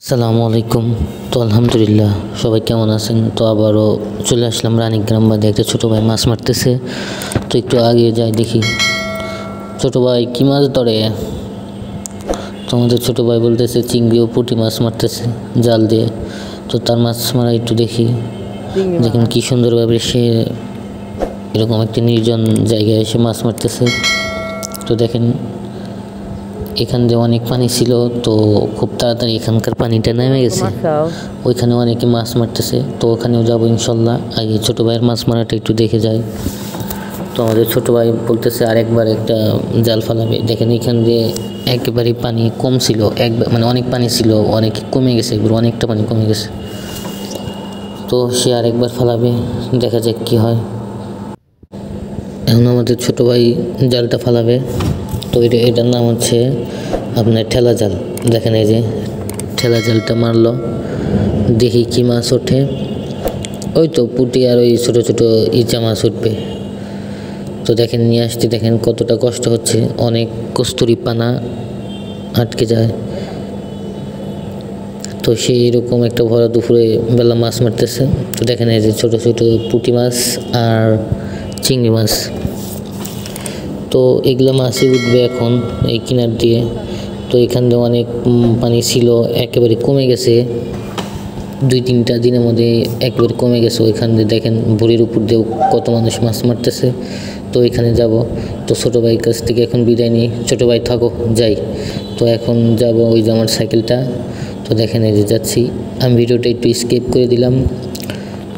আসসালামু আলাইকুম। তো আলহামদুলিল্লাহ, সবাই কেমন আছেন? তো আবারও চলে আসলাম রানীগ্রাম বাদে। একটা ছোটো ভাই মাছ মারতেছে, তো একটু আগে যাই দেখি। ছোটো ভাই কী মাছ ধরে? তো আমাদের ছোটো ভাই বলতেছে চিংড়ি ও পুঁটি মাছ মারতেছে জাল দিয়ে। তো তার মাছ মারা একটু দেখি। দেখেন কী সুন্দরভাবে সে এরকম একটা নির্জন জায়গায় এসে মাছ মারতেছে। তো দেখেন এখান দিয়ে অনেক পানি ছিল, তো খুব তাড়াতাড়ি এখানকার পানিটা নেমে গেছে। ওইখানে অনেকে মাছ মারতেছে, তো ওখানেও যাবো ইনশাল্লাহ। আগে ছোটো ভাইয়ের মাছ মারাটা একটু দেখে যায়। তো আমাদের ছোটো ভাই বলতেছে আরেকবার একটা জাল ফালাবে। দেখেন এখান দিয়ে একেবারেই পানি কম ছিল, একবার মানে অনেক পানি ছিল, অনেক কমে গেছে, একবার অনেকটা পানি কমে গেছে। তো সে আরেকবার ফালাবে, দেখা যাক কী হয়। এখন আমাদের ছোটো ভাই জালটা ফালাবে। তো এটার নাম হচ্ছে আপনার ঠেলা জাল। দেখেন এই যে ঠেলা জালটা মারলো, দেখি কী মাছ ওঠে। ওই তো পুঁটি আর ওই ছোটো ছোটো ইচা মাছ উঠবে। তো দেখেন নিয়ে আসতে দেখেন কতটা কষ্ট হচ্ছে, অনেক কস্তুরি পানা আটকে যায়। তো সে এরকম একটা ভরা দুপুরে বেলা মাছ মারতেছে। তো দেখেন এই যে ছোটো ছোটো পুঁটি মাছ আর চিংড়ি মাছ। তো এগুলো মাছই উঠবে এখন এই কিনার দিয়ে। তো এখান দিয়ে অনেক পানি ছিল, একেবারে কমে গেছে। 2-3টা দিনের মধ্যে একেবারে কমে গেছে। ওইখান দিয়ে দেখেন ভুঁড়ির উপর দিয়েও কত মানুষ মাছ মারতেছে। তো এখানে যাব। তো ছোটো ভাইয়ের কাছ থেকে এখন বিদায় নিই। ছোটো ভাই থাকো, যাই। তো এখন যাব ওই যে আমার সাইকেলটা। তো দেখেন এই যে যাচ্ছি। আমি ভিডিওটা একটু স্কিপ করে দিলাম।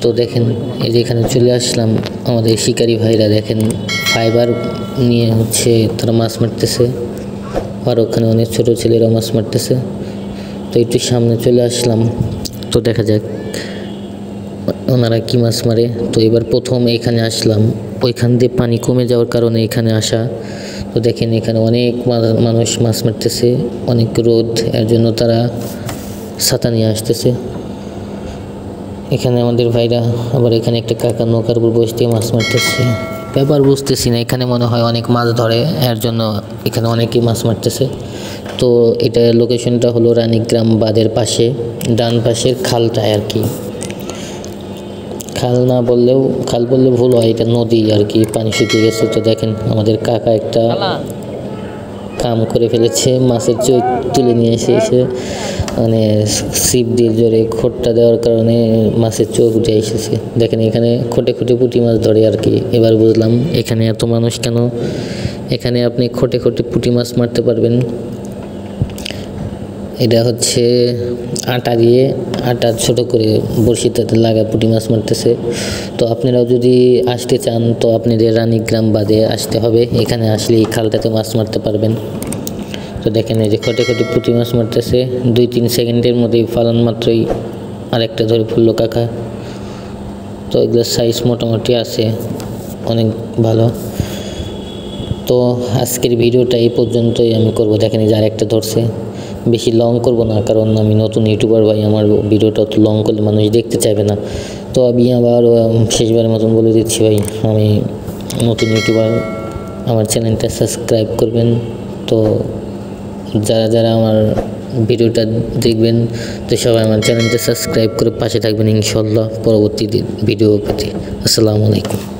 তো দেখেন এই যে এখানে চলে আসলাম। আমাদের শিকারি ভাইরা দেখেন ফাইবার নিয়ে হচ্ছে তারা মাছ মারতেছে, আর ওখানে অনেক ছোটো ছেলেরা মাছ মারতেছে। তো একটু সামনে চলে আসলাম, তো দেখা যাক ওনারা কী মাছ মারে। তো এবার প্রথম এখানে আসলাম, ওইখান দিয়ে পানি কমে যাওয়ার কারণে এখানে আসা। তো দেখেন এখানে অনেক মানুষ মাছ মারতেছে, অনেক রোদ, এর জন্য তারা ছাতা নিয়ে আসতেছে। এখানে আমাদের ভাইরা আবার এখানে একটা কাকা নৌকার উপর বসে দিয়ে মাছ মারতেছে। ব্যাপার বুঝতেছি না, এখানে মনে হয় অনেক মাছ ধরে, এর জন্য এখানে অনেকেই মাছ মারতেছে। তো এটা লোকেশনটা হলো রানীগ্রাম বাঁধের পাশে, ডান পাশের খালটায় আর কি। খাল না বললেও, খাল বললে ভুল হয়, এটা নদী আর কি, পানি শুকিয়ে গেছে। তো দেখেন আমাদের কাকা একটা কাম করে ফেলেছে, মাছের চোখ তুলে নিয়ে এসে মানে ছিপ দিয়ে জোরে খোটটা দেওয়ার কারণে মাছের চোখ উঠে এসেছে। দেখেন এখানে খোটে খোটে পুঁটি মাছ ধরে আর কি। এবার বুঝলাম এখানে এত মানুষ কেন। এখানে আপনি খোটে খোটে পুঁটি মাছ মারতে পারবেন। এটা হচ্ছে আটা দিয়ে, আটা ছোট করে বড়শিটাতে লাগা পুঁটি মাছ মারতেছে। তো আপনারাও যদি আসতে চান তো আপনাদের রানীগ্রাম বাঁধে আসতে হবে। এখানে আসলে এই খালটাতে মাছ মারতে পারবেন। তো দেখেন এই যে খটে খটে পুঁটি মাছ মারতেছে, 2-3 সেকেন্ডের মধ্যেই ফালান মাত্রই আরেকটা ধরে ফেললো কাকা। তো এগুলোর সাইজ মোটামুটি আছে, অনেক ভালো। তো আজকের ভিডিওটা এই পর্যন্তই আমি করব। দেখেন এই যে আরেকটা ধরছে। বেশি লং করব না, কারণ আমি নতুন ইউটিউবার ভাই, আমার ভিডিওটা তো লং করলে মানুষ দেখতে চাইবে না। তো আমি আবার শেষবারের মতন বলে দিচ্ছি ভাই, আমি নতুন ইউটিউবার, আমার চ্যানেলটা সাবস্ক্রাইব করবেন। তো যারা যারা আমার ভিডিওটা দেখবেন, তো সবাই আমার চ্যানেলটা সাবস্ক্রাইব করে পাশে থাকবেন ইনশাল্লাহ পরবর্তী ভিডিও পেতে। আসসালামু আলাইকুম।